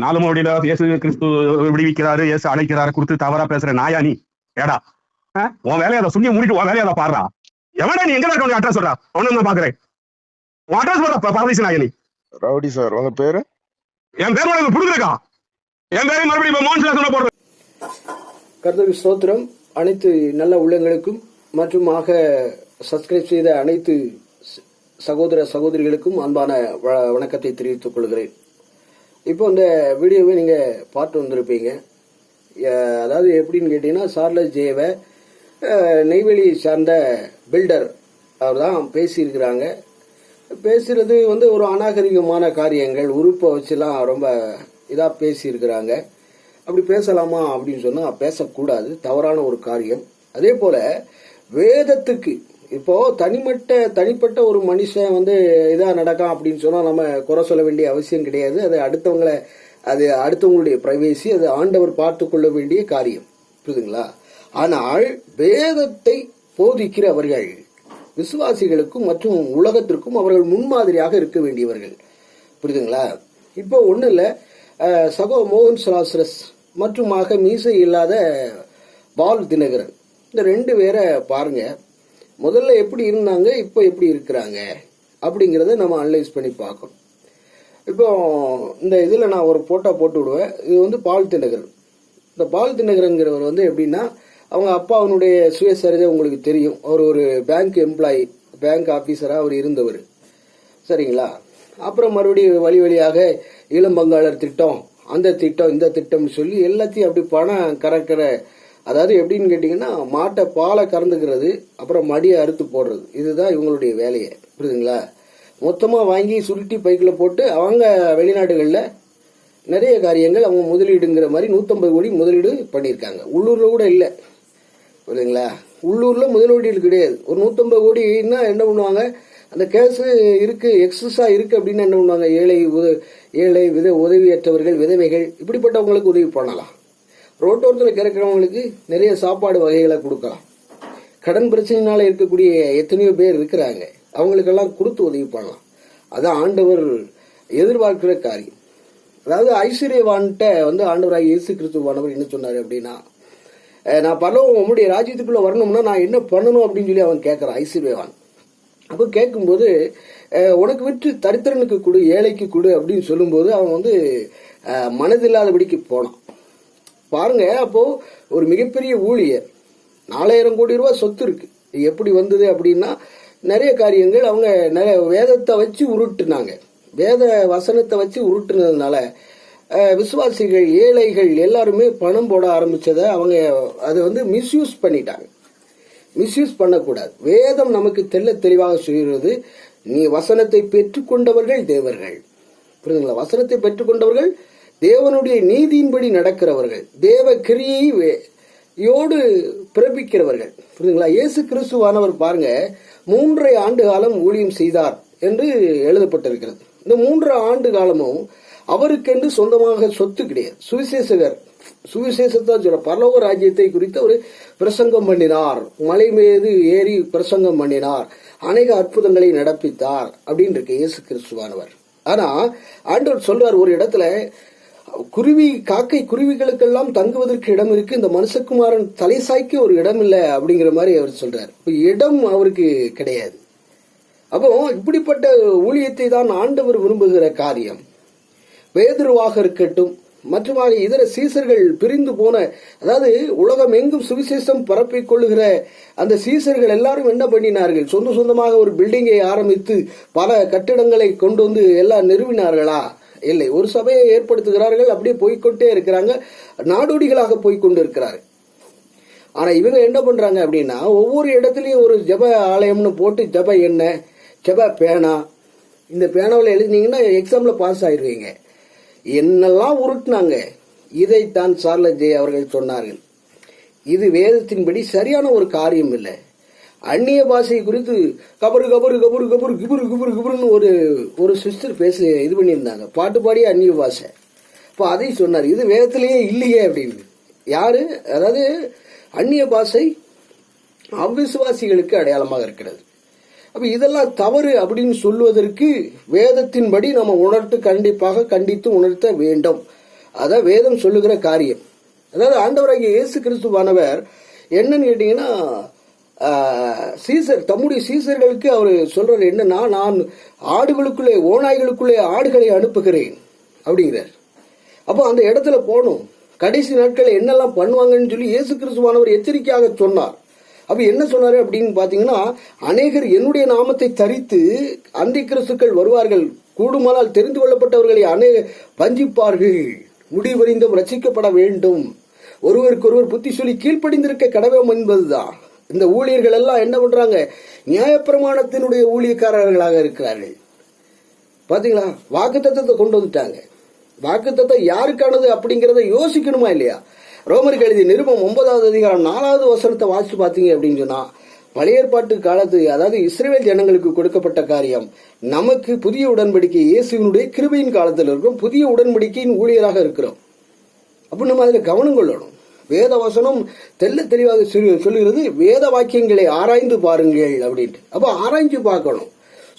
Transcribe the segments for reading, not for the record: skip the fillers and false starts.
நாலு மோடியில இயேசு கிறிஸ்து விடுவிக்கிறாரு, இயேசு அழைக்கிறாரு கொடுத்து தவறா பேசுற நாயா நீ? ஏடா உன் வேலையை அதை சுண்ணிய மூடிட்டு உன் வேலையை அதை பாடுறா. எவனா நீ எங்க இருக்க அட்ரஸ் சொல்றா? ஒண்ணு பாக்குறேன் உன் அட்ரஸ் சொல்ற பரதேசி நாயா நீ. ரவுடி சார் உங்க பேரு? என் பேர் உனக்கு புரிஞ்சிருக்கா? என் பேரை மறுபடியும் மோகன் சொல்ல போடுறேன். கர்த்தருக்கு ஸ்தோத்திரம். அனைத்து நல்ல உள்ளங்களுக்கும் மற்றும் சப்ஸ்கிரைப் செய்த அனைத்து சகோதர சகோதரிகளுக்கும் அன்பான வணக்கத்தை தெரிவித்துக் கொள்கிறேன். இப்போ இந்த வீடியோவை நீங்கள் பார்த்து வந்திருப்பீங்க. அதாவது எப்படின்னு கேட்டீங்கன்னா, சார்லஸ் ஜேவை நெய்வேலி சார்ந்த பில்டர் அவர் தான் பேசியிருக்கிறாங்க. பேசுறது ஒரு அநாகரிகமான காரியங்கள், உறுப்பை வச்சுலாம் ரொம்ப இதாக பேசியிருக்கிறாங்க. அப்படி பேசலாமா அப்படின்னு சொன்னால் பேசக்கூடாது, தவறான ஒரு காரியம். அதே போல் வேதத்துக்கு இப்போ தனிப்பட்ட ஒரு மனுஷன் இதாக நடக்கான் அப்படின்னு சொன்னால் நம்ம குறை சொல்ல வேண்டிய அவசியம் கிடையாது. அது அடுத்தவங்களுடைய பிரைவேசி, அது ஆண்டவர் பார்த்து கொள்ள வேண்டிய காரியம். புரியுதுங்களா? ஆனால் வேதத்தை போதிக்கிறவர்கள் விசுவாசிகளுக்கும் மற்றும் உலகத்திற்கும் அவர்கள் முன்மாதிரியாக இருக்க வேண்டியவர்கள். புரியுதுங்களா? இப்போ ஒன்றும் இல்லை, சகோ மோகன் சலாசரஸ் மற்றும் மீசை இல்லாத பால் தினகரன், இந்த ரெண்டு பேரை பாருங்க. முதல்ல எப்படி இருந்தாங்க, இப்போ எப்படி இருக்கிறாங்க அப்படிங்கிறத நம்ம அனலைஸ் பண்ணி பார்க்கணும். இப்போ இந்த இதில் நான் ஒரு போட்டோ போட்டு விடுவேன். இது பால் தினகரன். இந்த பால் தினகரங்கிறவர் எப்படின்னா, அவங்க அப்பாவனுடைய சுயசரிதை உங்களுக்கு தெரியும். அவர் ஒரு பேங்க் எம்ப்ளாயி, பேங்க் ஆஃபீஸராக அவர் இருந்தவர். சரிங்களா? அப்புறம் மறுபடியும் வழியாக ஈழம் பங்காளர் திட்டம், அந்த திட்டம், இந்த திட்டம்னு சொல்லி எல்லாத்தையும் அப்படி பணம் கறக்கிற, அதாவது எப்படின்னு கேட்டிங்கன்னா, மாட்டை பாலை கறந்துக்கிறது, அப்புறம் மடியை அறுத்து போடுறது, இதுதான் இவங்களுடைய வேலையை. புரியுதுங்களா? மொத்தமாக வாங்கி சுருட்டி பைக்கில் போட்டு அவங்க வெளிநாடுகளில் நிறைய காரியங்கள் அவங்க முதலீடுங்கிற மாதிரி 150 கோடி முதலீடு பண்ணியிருக்காங்க. உள்ளூரில் கூட இல்லை. புரியுதுங்களா? உள்ளூரில் முதலீடு கிடையாது. ஒரு 150 கோடின்னா என்ன பண்ணுவாங்க, அந்த கேஸு இருக்கு, எக்ஸஸாக இருக்குது அப்படின்னா என்ன பண்ணுவாங்க, ஏழை உதவியற்றவர்கள், விதவைகள், இப்படிப்பட்டவங்களுக்கு உதவி பண்ணலாம். ரோட்டோரத்தில் கிடைக்கிறவங்களுக்கு நிறைய சாப்பாடு வகைகளை கொடுக்கலாம். கடன் பிரச்சனைனால இருக்கக்கூடிய எத்தனையோ பேர் இருக்கிறாங்க, அவங்களுக்கெல்லாம் கொடுத்து உதவி பண்ணலாம். அதான் ஆண்டவர் எதிர்பார்க்கிற காரியம். அதாவது ஐஸ்வர்யவான்கிட்ட ஆண்டவராக இயேசு கிறிஸ்துவானவர் என்ன சொன்னார் அப்படின்னா, நான் பரலோகம் உம்முடைய ராஜ்யத்துக்குள்ள வரணும்னா நான் என்ன பண்ணணும் அப்படின்னு சொல்லி அவன் கேட்கறான், ஐஸ்வர்யவான். அப்போ கேட்கும்போது, உனக்கு விட்டு தரித்திரனுக்கு கொடு, ஏழைக்கு கொடு அப்படின்னு சொல்லும்போது அவன் மனதில்லாதபடிக்கு போனான். பாருங்க, அப்போ ஒரு மிகப்பெரிய ஊழியர், 4000 கோடி ரூபாய் சொத்து இருக்கு. எப்படி வந்தது அப்படின்னா, நிறைய காரியங்கள் அவங்க வேதத்தை வச்சு உருட்டுனாங்க. வேத வசனத்தை வச்சு உருட்டுனதுனால விசுவாசிகள், ஏழைகள் எல்லாருமே பணம் போட ஆரம்பிச்சதை அவங்க அதை மிஸ்யூஸ் பண்ணிட்டாங்க. மிஸ்யூஸ் பண்ணக்கூடாது. வேதம் நமக்கு தெளிவாக சொல்கிறது, நீ வசனத்தை பெற்றுக்கொண்டவர்கள் தேவர்கள். புரியுதுங்களா? வசனத்தை பெற்றுக்கொண்டவர்கள் தேவனுடைய நீதியின்படி நடக்கிறவர்கள், தேவ கிரியையோடு பிறப்பிக்கிறவர்கள். புரியுதுங்களா? இயேசு கிறிஸ்துவானவர் பாருங்க, 3.5 ஆண்டு காலம் ஊழியம் செய்தார் என்று எழுதப்பட்டிருக்கிறது. இந்த 3 ஆண்டு காலமும் அவருக்கென்று சொந்தமாக சொத்து கிடையாது. சுவிசேஷத்தான் சொல்ற, பரலோக ராஜ்யத்தை குறித்த ஒரு பிரசங்கம் பண்ணினார், மலை மீது ஏறி பிரசங்கம் பண்ணினார், அநேக அற்புதங்களை நடப்பித்தார் அப்படின்னு இருக்கு இயேசு கிறிஸ்துவானவர். ஆனா ஆண்டவர் சொல்றார் ஒரு இடத்துல, காக்கை குருவிகளுக்கெல்லாம் தங்குவதற்கு இடம் இருக்கு, இந்த மனுஷகுமாரன் தலை சாய்க்க ஒரு இடம் இல்லை அப்படிங்கிற மாதிரி அவர் சொல்றார். இடம் அவருக்கு கிடையாது. அப்போ இப்படிப்பட்ட ஊழியத்தை தான் ஆண்டவர் விரும்புகிற காரியம். பேதுருவாக இருக்கட்டும், மற்றும் இதர சீசர்கள் பிரிந்து போன, அதாவது உலகம் எங்கும் சுவிசேஷம் பரப்பிக் கொள்ளுகிற அந்த சீசர்கள் எல்லாரும் என்ன பண்ணினார்கள், சொந்தமாக ஒரு பில்டிங்கை ஆரம்பித்து பல கட்டிடங்களை கொண்டு எல்லாம் நிறுவினார்களா? இல்லை. ஒரு சபையை ஏற்படுத்துகிறார்கள், அப்படியே போய்கொண்டே இருக்கிறாங்க, நாடோடிகளாக போய்கொண்டு இருக்கிறார்கள். ஆனா இவங்க என்ன பண்றாங்க அப்படின்னா, ஒவ்வொரு இடத்துலயும் ஒரு ஜப ஆலயம்னு போட்டு, ஜப எண்ணெய், ஜப பேனா, இந்த பேனாவில் எழுதினீங்கன்னா எக்ஸாம்ல பாஸ் ஆயிடுவீங்க, என்னெல்லாம் உருட்டுனாங்க. இதைத்தான் சார்லஸ் ஜே அவர்கள் சொன்னார்கள். இது வேதத்தின்படி சரியான ஒரு காரியம் இல்லை. அந்நிய பாஷை குறித்து கபரு கபரு கபரு கபரு கிபுரு கிபுரு கிபுருன்னு ஒரு சிஸ்டர் இது பண்ணியிருந்தாங்க, பாட்டு பாடி அந்நிய பாஷை. இப்போ அதை சொன்னார், இது வேதத்திலேயே இல்லையே அப்படின்னு. யாரு? அதாவது அந்நிய பாஷை அவ்விசுவாசிகளுக்கு அடையாளமாக இருக்கிறது. அப்ப இதெல்லாம் தவறு அப்படின்னு சொல்வதற்கு வேதத்தின்படி நம்ம கண்டிப்பாக கண்டித்து உணர்த்த வேண்டும். அதான் வேதம் சொல்லுகிற காரியம். அதாவது ஆண்டவராகிய இயேசு கிறிஸ்துவானவர் என்னன்னு கேட்டீங்கன்னா, சீசர் தம்முடைய சீசர்களுக்கு அவர் சொல்றாரு என்னன்னா, நான் ஆடுகளுக்குள்ளே ஓநாய்களுக்குள்ளே ஆடுகளை அனுப்புகிறேன் அப்படிங்கிறார். அப்போ அந்த இடத்துல போகணும். கடைசி நாட்கள் என்னெல்லாம் பண்ணுவாங்கன்னு சொல்லி இயேசு கிறிஸ்துவானவர் எச்சரிக்கையாக சொன்னார். அப்ப என்ன சொன்னாரு அப்படின்னு பாத்தீங்கன்னா, அநேகர் என்னுடைய நாமத்தை தரித்து அந்தி கிறிஸ்துக்கள் வருவார்கள், கூடுமானால் தெரிந்து கொள்ளப்பட்டவர்களை வஞ்சிப்பார்கள், முடிவறிந்தும் ரட்சிக்கப்பட வேண்டும், ஒருவருக்கொருவர் புத்தி சொல்லி கீழ்ப்படிந்திருக்க கடவோம் என்பதுதான். இந்த ஊழியர்கள் எல்லாம் என்ன பண்றாங்க? நியாயப்பிரமாணத்தினுடைய ஊழியக்காரர்களாக இருக்கிறார்கள். பாத்தீங்களா? வாக்குத்தத்தத்தை கொண்டு வந்துட்டாங்க. வாக்குத்தத்தம் யாருக்கானது அப்படிங்கறத யோசிக்கணுமா இல்லையா? ரோமருக்கு எழுதிய நிருபம் 9வது அதிகாரம் 4வது வசனத்தை வாசிச்சு பாத்தீங்க அப்படின்னு சொன்னா, பழைய ஏற்பாட்டு காலத்து, அதாவது இஸ்ரவேல் ஜனங்களுக்கு கொடுக்கப்பட்ட காரியம் நமக்கு புதிய உடன்படிக்கை இயேசுவினுடைய கிருபையின் காலத்தில் இருக்கிறோம், புதிய உடன்படிக்கையின் ஊழியராக இருக்கிறோம். அப்ப நம்ம அதுல கவனம் கொள்ளணும். வேத வசனம் தெல்ல தெளிவாக சொல்லுகிறது, வேத வாக்கியங்களை ஆராய்ந்து பாருங்கள் அப்படின்ட்டு. அப்ப ஆராய்ஞ்சு பார்க்கணும்.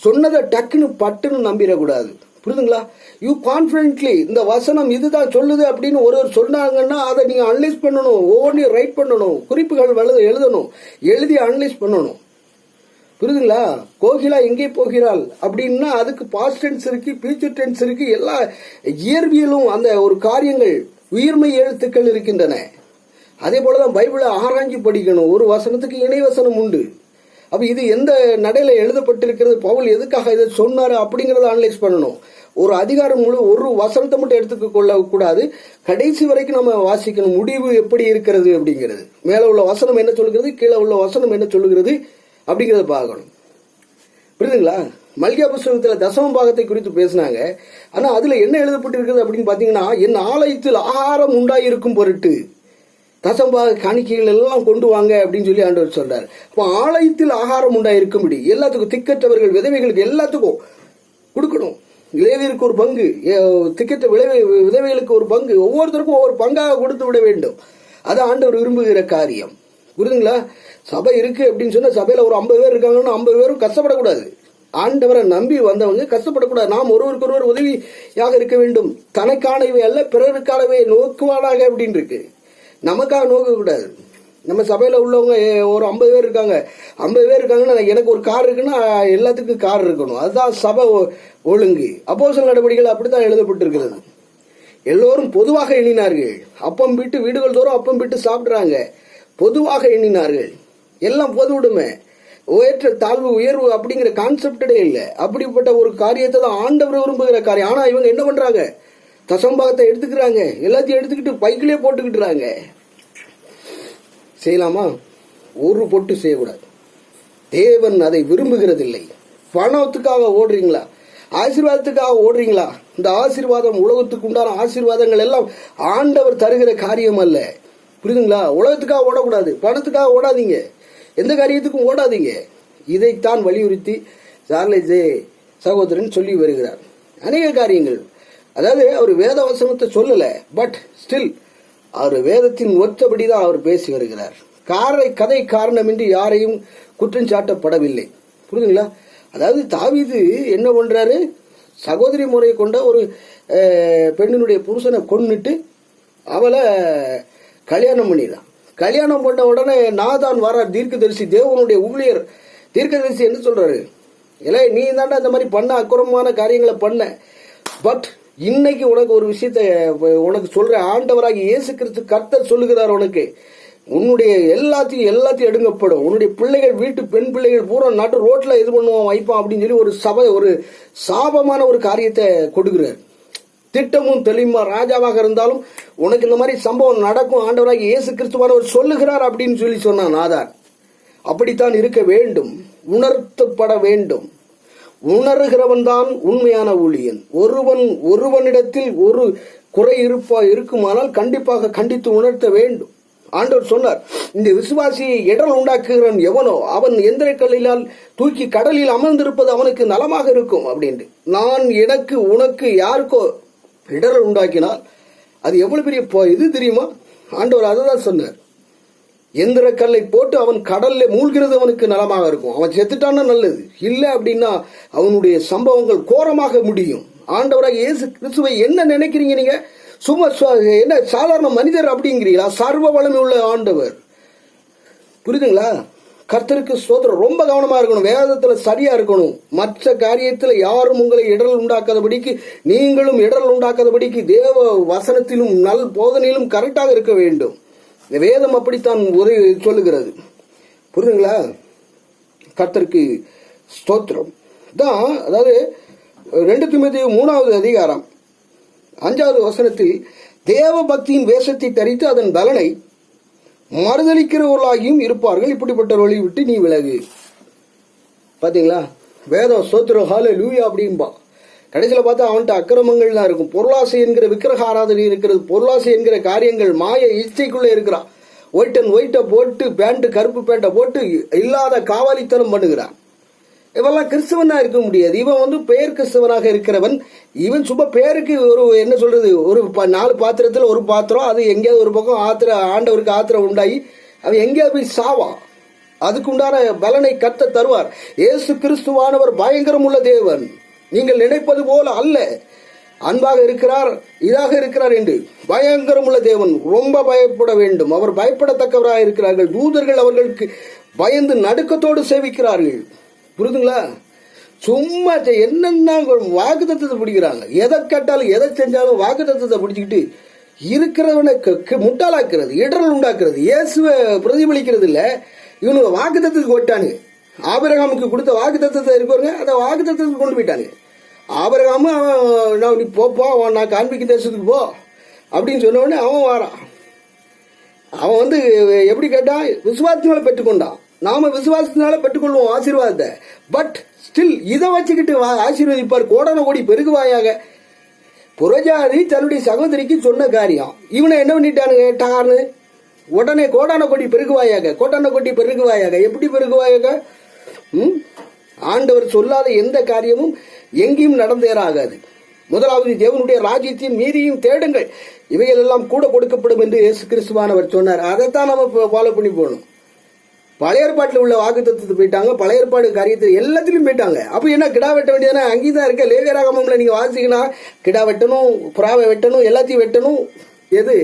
சொன்னதை டக்குன்னு பட்டுன்னு நம்பிடக்கூடாது. புரியுதுங்களா? யூ கான்பிடென்ட்லி இந்த வசனம் இதுதான் சொல்லுது அப்படின்னு ஒருவர் சொன்னாங்கன்னா அதை நீங்க அனலைஸ் பண்ணணும், ஒவ்வொன்றையும் ரைட் பண்ணணும், குறிப்புகள் எழுதணும், எழுதி அனலைஸ் பண்ணணும். புரியுதுங்களா? கோகிலா எங்கே போகிறாள் அப்படின்னா அதுக்கு பாஸ்ட் டென்ஸ் இருக்கு, ஃபியூச்சர் டென்ஸ் இருக்கு, எல்லா இயற்பியலும் அந்த ஒரு காரியங்கள் உயிர்மை எழுத்துக்கள் இருக்கின்றன. அதே போலதான் பைபிளை ஆராய்ச்சி படிக்கணும். ஒரு வசனத்துக்கு இணை வசனம் உண்டு. அப்ப இது எந்த நடையில எழுதப்பட்டிருக்கிறது, பவுல் எதுக்காக இதை சொன்னாரு அப்படிங்கறத அனலைஸ் பண்ணணும். ஒரு அதிகாரம் முழு ஒரு வசனத்தை மட்டும் எடுத்துக்க கொள்ள கூடாது, கடைசி வரைக்கும் நம்ம வாசிக்கணும். முடிவு எப்படி இருக்கிறது அப்படிங்கிறது, மேல உள்ள வசனம் என்ன சொல்லுகிறது, கீழே உள்ள வசனம் என்ன சொல்லுகிறது அப்படிங்கறத பார்க்கணும். புரியுதுங்களா? மல்கியா புஸ்தகத்துல தசம பாகத்தை குறித்து பேசினாங்க. ஆனா அதுல என்ன எழுதப்பட்டிருக்கிறது அப்படின்னு பாத்தீங்கன்னா, என் ஆலயத்தில் ஆகாரம் உண்டாயிருக்கும் பொருட்டு தசம்பாக காணிக்கைகள் எல்லாம் கொண்டு வாங்க அப்படின்னு சொல்லி ஆண்டவர் சொல்றாரு. அப்போ ஆலயத்தில் ஆகாரம் உண்டாயிருக்கும்படி எல்லாத்துக்கும், திக்கற்றவர்கள் விதவைகளுக்கு எல்லாத்துக்கும் கொடுக்கணும். லேவியருக்கு ஒரு பங்கு, திக்கற்ற விதவைகளுக்கு ஒரு பங்கு, ஒவ்வொருத்தருக்கும் ஒவ்வொரு பங்காக கொடுத்து விட வேண்டும். அது ஆண்டவர் விரும்புகிற காரியம். புரியுதுங்களா? சபை இருக்கு அப்படின்னு சொன்னா சபையில ஒரு 50 பேர் இருக்காங்கன்னா 50 பேரும் கஷ்டப்படக்கூடாது. ஆண்டவரை நம்பி வந்தவங்க கஷ்டப்படக்கூடாது. நாம் ஒருவருக்கொருவர் உதவியாக இருக்க வேண்டும். தனக்கானவை அல்ல பிறருக்கானவை நோக்குவானாக அப்படின்னு இருக்கு. நமக்காக நோக்க கூடாது. நம்ம சபையில உள்ளவங்க ஒரு 50 பேர் இருக்காங்க, 50 பேர் இருக்காங்கன்னா எனக்கு ஒரு கார் இருக்குன்னா எல்லாத்துக்கும் கார் இருக்கணும். அதுதான் சபை ஒழுங்கு. அப்போஸ்தலர் நடவடிக்கைகள் அப்படித்தான் எழுதப்பட்டிருக்கிறது. எல்லோரும் பொதுவாக எண்ணினார்கள். அப்பம் விட்டு வீடுகள் தோறும் அப்பம் விட்டு சாப்பிடுறாங்க. பொதுவாக எண்ணினார்கள். எல்லாம் பொது உடைமை. உயர்ற்ற தாழ்வு உயர்வு அப்படிங்கிற கான்செப்டே இல்லை. அப்படிப்பட்ட ஒரு காரியத்தை தான் ஆண்டவர் விரும்புகிற காரியம். ஆனா இவங்க என்ன பண்றாங்க? தசம்பாகத்தை எடுத்துக்கிறாங்க, எல்லாத்தையும் எடுத்துக்கிட்டு பைக்கிலே போட்டுக்கிட்டுறாங்க. செய்யலாமா? ஒரு பொட்டு செய்யக்கூடாது. தேவன் அதை விரும்புகிறதில்லை. பணத்துக்காக ஓடுறீங்களா? ஆசீர்வாதத்துக்காக ஓடுறீங்களா? இந்த ஆசீர்வாதம், உலகத்துக்கு உண்டான ஆசீர்வாதங்கள் எல்லாம் ஆண்டவர் தருகிற காரியம் அல்ல. புரியுதுங்களா? உலகத்துக்காக ஓடக்கூடாது, பணத்துக்காக ஓடாதீங்க, எந்த காரியத்துக்கும் ஓடாதீங்க. இதைத்தான் வலியுறுத்தி சார்லஸ் சகோதரன் சொல்லி வருகிறார். அநேக காரியங்கள், அதாவது அவர் வேத வசனத்தை சொல்லல, பட் ஸ்டில் அவர் வேதத்தின் ஒத்தபடிதான் அவர் பேசி வருகிறார். கதை காரணமின்றி யாரையும் குற்றம் சாட்டப்படவில்லை. புரியுதுங்களா? அதாவது தாவீது என்ன பண்றாரு? சகோதரி முறை கொண்ட ஒரு பெண்ணினுடைய புருஷனை கொன்னுட்டு அவளை கல்யாணம் பண்ணிடுறான். கல்யாணம் பண்ண உடனே நாதான் வர தீர்க்கதரிசி, தேவனுடைய ஊழியர் தீர்க்கதரிசி என்ன சொல்றாரு? இல்லை, நீ தாண்டா இந்த மாதிரி பண்ண அக்குறமான காரியங்களை பண்ண, பட் இன்னைக்கு உனக்கு ஒரு விஷயத்த உனக்கு சொல்ற, ஆண்டவராகி இயேசு கிறிஸ்து கர்த்தர் சொல்லுகிறார், உனக்கு உன்னுடைய எல்லாத்தையும் எடுங்கப்படும், உன்னுடைய பிள்ளைகள், வீட்டு பெண் பிள்ளைகள் பூரா நாட்டு ரோட்ல இது பண்ணுவான் வைப்பான் அப்படின்னு சொல்லி ஒரு சாபமான ஒரு காரியத்தை கொடுக்கிறார். திட்டமும் தெளிவுமா ராஜாவாக இருந்தாலும் உனக்கு இந்த மாதிரி சம்பவம் நடக்கும், ஆண்டவராகி இயேசு கிறிஸ்துவானவர் சொல்லுகிறார் அப்படின்னு சொல்லி சொன்னான் நாதான். அப்படித்தான் இருக்க வேண்டும், உணர்த்தப்பட வேண்டும். உணர்கிறவன் தான் உண்மையான ஊழியன். ஒருவனிடத்தில் ஒரு குறை இருக்குமானால் கண்டிப்பாக கண்டித்து உணர்த்த வேண்டும். ஆண்டவர் சொன்னார், இந்த விசுவாசியை இடர் உண்டாக்குகிறவன் எவனோ அவன் எந்திர கல்லினால் தூக்கி கடலில் அமர்ந்திருப்பது அவனுக்கு நலமாக இருக்கும் அப்படின்ட்டு. நான் எனக்கு உனக்கு யாருக்கோ இடர் உண்டாக்கினால் அது எவ்வளவு பெரிய இது தெரியுமா? ஆண்டவர் அதை தான் சொன்னார். எந்திர கல்லை போட்டு அவன் கடல்ல மூழ்கிறது அவனுக்கு நலமாக இருக்கும். அவன் செத்துட்டான்னா நல்லது, இல்லை அப்படின்னா அவனுடைய சம்பவங்கள் கோரமாக முடியும். ஆண்டவராக இயேசு கிறிஸ்துவை என்ன நினைக்கிறீங்க நீங்க? சும்மா என்ன சாதாரண மனிதர் அப்படிங்கிறீங்களா? சர்வ வல்லமை உள்ள ஆண்டவர். புரியுதுங்களா? கர்த்தருக்கு ஸ்தோத்திரம். ரொம்ப கவனமா இருக்கணும், வேதத்துல சரியா இருக்கணும். மற்ற காரியத்துல யாரும் உங்களை இடரல் உண்டாக்காதபடிக்கு, நீங்களும் இடரல் உண்டாக்காதபடிக்கு தேவ வசனத்திலும் நல் போதனையிலும் கரெக்டாக இருக்க வேண்டும். இந்த வேதம் அப்படித்தான் சொல்லுகிறது. புரியுதுங்களா? கர்த்தருக்கு ஸ்தோத்திரம் தான். அதாவது 2 தீமோத்தேயு 3வது அதிகாரம் 5வது வசனத்தில் தேவ பக்தியின் வேஷத்தை தரித்து அதன் பலனை மறுதளிக்கிறவர்களாகியும் இருப்பார்கள், இப்படிப்பட்டவர்களை விட்டு நீ விலகு. பாத்தீங்களா? வேதம் ஸ்தோத்திரம் ஹல்லேலூயா அப்படின்பா. கடைசியில் பார்த்தா அவன்கிட்ட அக்கிரமங்கள் தான் இருக்கும். பொருளாசை என்கிற விக்கிரக ஆராதனை இருக்கிறது. பொருளாசை என்கிற காரியங்கள் மாய இச்சைக்குள்ள இருக்கிறான். ஒயிட்டை போட்டு பேண்ட், கருப்பு பேண்டை போட்டு இல்லாத காவாலித்தனம் பண்ணுகிறான். இவெல்லாம் கிறிஸ்தவனா இருக்க முடியாது. இவன் பெயர் கிறிஸ்தவனாக இருக்கிறவன். இவன் சும்மா பேருக்கு ஒரு என்ன சொல்றது, ஒரு 4 பாத்திரத்துல ஒரு பாத்திரம், அது எங்கேயாவது ஒரு பக்கம் ஆண்டவருக்கு ஆத்திரம் உண்டாகி அவன் எங்கேயாவது போய் சாவான். அதுக்கு உண்டான பலனை கர்த்தர் தருவார். இயேசு கிறிஸ்துவானவர் பயங்கரம் உள்ள தேவன். நீங்கள் நினைப்பது போல அல்ல. அன்பாக இருக்கிறார், இதாக இருக்கிறார் என்று பயங்கரம் உள்ள தேவன். ரொம்ப பயப்பட வேண்டும். அவர் பயப்படத்தக்கவராக இருக்கிறார்கள். தூதர்கள் அவர்களுக்கு பயந்து நடுக்கத்தோடு சேவிக்கிறார்கள். புரியுதுங்களா? சும்மா என்னன்னா வாக்குத்தத்தத்தை பிடிக்கிறாங்க. எதை கேட்டாலும் எதை செஞ்சாலும் வாக்குத்தத்தத்தை பிடிச்சிக்கிட்டு இருக்கிறவனை முட்டாளாக்குறது, இடரல் உண்டாக்குறது, இயேசுவை பிரதிபலிக்கிறது இல்ல. இவனுக்கு வாக்குத்தத்துக்கு போட்டானுங்க. ஆபிரகாமுக்கு கொடுத்த வாக்குத்தத்தத்தை இருப்பாருங்க, அந்த வாக்குத்தத்துக்கு கொண்டு போயிட்டானுங்க. ஆபிரகாமு அவன் நீ போப்பா, நான் காண்பிக்க தேசத்துக்கு போ அப்படின்னு சொன்ன உடனே அவன் வாரான். அவன் எப்படி கேட்டான்? விசுவாசத்தினால பெற்றுக்கொண்டான். நாம விசுவாசத்தினால பெற்றுக்கொள்வோம் ஆசீர்வாதத்தை. பட் ஸ்டில் இதை வச்சுக்கிட்டு ஆசீர்வதிப்பார். கோடான கோடி பெருகுவாயாக. புறஜாதி தன்னுடைய சகோதரிக்கு சொன்ன காரியம் இவனை என்ன பண்ணிட்டானுங்க? டார்னு உடனே கோடான கோடி பெருகுவாயாக, கோடான கோடி பெருகுவாயாக. எப்படி பெருகுவாயாக? ஆண்டவர் சொல்லாத எந்த காரியமும் எங்கேயும் நடந்தேறாகாது. முதலாவது தேவனுடைய ராஜ்யத்தையும் நீதியையும் தேடுங்கள், இவைகள் எல்லாம் கூட கொடுக்கப்படும் என்று இயேசு கிறிஸ்துவானவர் சொன்னார். அதைத்தான் நம்ம ஃபாலோ பண்ணி போகணும். பழைய ஏற்பாட்டில் உள்ள வாக்குத்தத்தத்தை போயிட்டாங்க, பழைய ஏற்பாடு காரியத்தில் எல்லாத்திலும் போயிட்டாங்க. அப்போ என்ன கிடா வெட்ட வேண்டியதானே? அங்கேயும் தான் இருக்க. லேவியராகமம்ல நீங்க வாசிங்கன்னா கிடா வெட்டணும், புறாவை வெட்டணும், எல்லாத்தையும் வெட்டணும். எது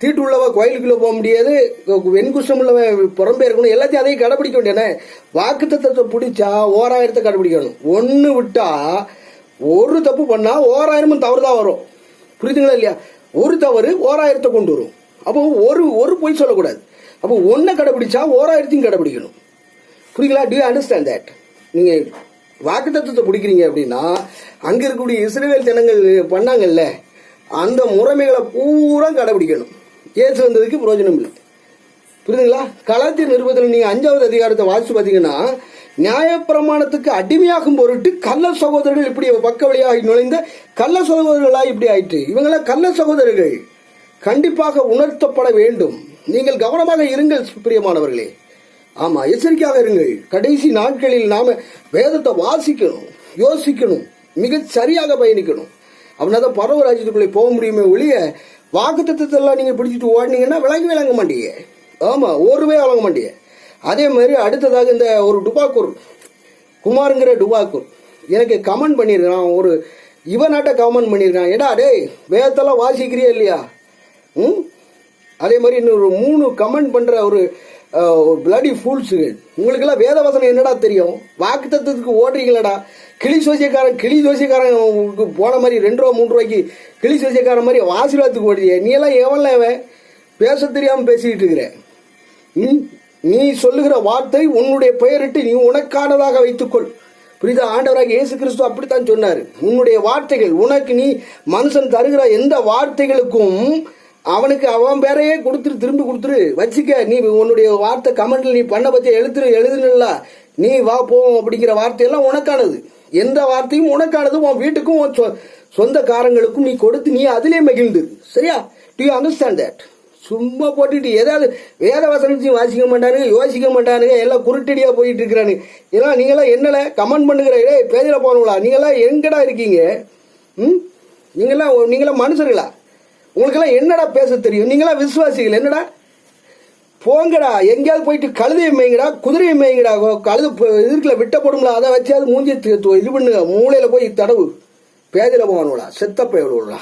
தீட்டு உள்ளவ கோயிலுக்குள்ள போக முடியாது, வெண்குஷ்டம் உள்ளவன் புறம்பே இருக்கணும், எல்லாத்தையும் அதையும் கடைபிடிக்க வேண்டியதானே? வாக்குத்தத்தத்தை பிடிச்சா 1000 கடைபிடிக்கணும். ஒன்று விட்டா ஒரு தப்பு பண்ணா 1000 தவறு தான் வரும். புரியுதுங்களா இல்லையா? ஒரு தவறு 1000 கொண்டு வரும். அப்போ ஒரு பொய் சொல்லக்கூடாது. அப்போ ஒன்றை கடைபிடிச்சா 1000 கடைபிடிக்கணும். புரியுங்களா? To you understand that? நீங்க வாக்குத்தத்தத்தை பிடிக்கிறீங்க அப்படின்னா அங்க இருக்கக்கூடிய இஸ்ரவேல் ஜனங்கள் பண்ணாங்கல்ல, அந்த முறைமைகளை பூரா கடைபிடிக்கணும். இயேசு வந்ததுக்கு பிரயோஜனம் இல்லை. புரியுதுங்களா? கலாத்தியர் நிருபத்தில் நீங்க 5வது அதிகாரத்தை வாசிச்சு பார்த்தீங்கன்னா, நியாயப்பிரமாணத்துக்கு அடிமையாகும் பொருட்டு கள்ள சகோதரர்கள் இப்படி பக்க வழியாக நுழைந்த கள்ள சகோதரர்களா இப்படி ஆயிற்று. இவங்கெல்லாம் கள்ள சகோதரர்கள், கண்டிப்பாக உணர்த்தப்பட வேண்டும். நீங்கள் கவனமாக இருங்கள் பிரியமானவர்களே. ஆமா, எச்சரிக்கையாக இருங்கள். கடைசி நாட்களில் நாம வேதத்தை வாசிக்கணும், யோசிக்கணும், மிக சரியாக பயணிக்கணும். அப்படின்னா பரவ ராஜ்யத்துக்குள்ளே போக முடியுமே ஒழிய வாக்குத்தத்தத்தை எல்லாம் நீங்க பிடிச்சிட்டு ஓடினீங்கன்னா விளங்க மாட்டீங்க. ஆமா, ஒருவே வழங்க மாட்டீங்க. அதே மாதிரி அடுத்ததாக இந்த ஒரு டுபாக்கூர் குமாருங்கிற டுபாக்கூர் எனக்கு கமெண்ட் பண்ணியிருக்கான். ஒரு இவனாட்ட கமெண்ட் பண்ணியிருக்கான், ஏடா டேய் வேதத்தெல்லாம் வாசிக்கிறியா இல்லையா? அதே மாதிரி இன்னொரு 3 கமெண்ட் பண்ற ஒரு பிளடி ஃபூல்ஸுகள். உங்களுக்கெல்லாம் வேத வசனம் என்னடா தெரியும்? வாக்குத்தத்தத்துக்கு ஓடுறீங்களடா. கிளி ஜோசியக்காரன் போன மாதிரி 2 ரூபா 3 ரூபாய்க்கு கிளி ஜோசியக்காரன் மாதிரி ஆசீர்வாதத்துக்கு ஓடுறிய. நீ எல்லாம் எவன்ல பேச தெரியாம பேசிக்கிட்டு இருக்கிற. நீ சொல்லுகிற வார்த்தை உன்னுடைய பெயரிட்டு நீ உனக்கானதாக வைத்துக்கொள். புரியுதா? ஆண்டவராக இயேசு கிறிஸ்து அப்படித்தான் சொன்னாரு. உன்னுடைய வார்த்தைகள் உனக்கு, நீ மனுஷன் தருகிற எந்த வார்த்தைகளுக்கும் அவனுக்கு அவன் பேரையே திரும்பி கொடுத்துரு வச்சுக்க. நீ உன்னுடைய வார்த்தை கமெண்ட்ல நீ பண்ண பத்தி எழுதுனல, நீ வா போவோம் அப்படிங்கிற வார்த்தையெல்லாம் உனக்கானது. எந்த வார்த்தையும் உனக்கானது. உன் வீட்டுக்கும் உன் சொந்தக்காரங்களுக்கும் நீ கொடுத்து நீ அதிலே மகிழ்ந்து. சரியா? To you understand that? சும்மா போட்டுட்டு ஏதாவது வேத வசனத்தையும் வாசிக்க மாட்டானுங்க, யோசிக்க மாட்டானுங்க, எல்லாம் குருட்டடியா போயிட்டு இருக்கிறானுங்க. இதெல்லாம் நீங்களாம் என்னல கமெண்ட் பண்ணுகிற பேஜில போனவங்களா? நீங்களாம் எங்கடா இருக்கீங்க? நீங்களாம் மனுஷர்களா? உங்களுக்கெல்லாம் என்னடா பேச தெரியும்? நீங்களா விசுவாசிகள் என்னடா? போங்கடா, எங்கேயாவது போயிட்டு கழுதையை மேய்ங்கடா, குதிரையை மேய்ங்கடா. கழுது இதுக்குள்ள விட்ட போடும்ல, அதை வச்சு அது மூஞ்சி இது பண்ணுங்க, மூளையில போய் தடவு. பேதில போவானுடா, செத்த போய் விடுவா.